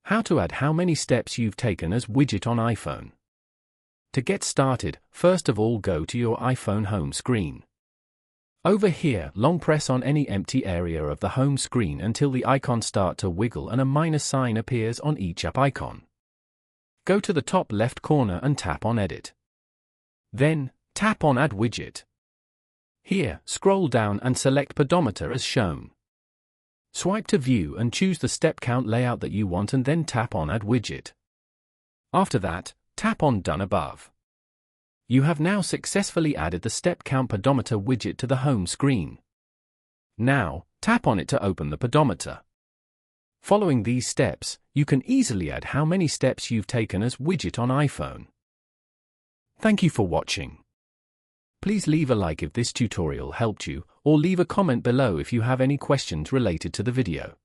How to add how many steps you've taken as widget on iPhone. To get started, first of all go to your iPhone home screen. Over here, long press on any empty area of the home screen until the icons start to wiggle and a minus sign appears on each app icon. Go to the top left corner and tap on Edit. Then, tap on Add Widget. Here, scroll down and select Pedometer as shown. Swipe to view and choose the step count layout that you want and then tap on Add Widget. After that, tap on Done above. You have now successfully added the step count pedometer widget to the home screen. Now, tap on it to open the pedometer. Following these steps, you can easily add how many steps you've taken as widget on iPhone. Thank you for watching. Please leave a like if this tutorial helped you, or leave a comment below if you have any questions related to the video.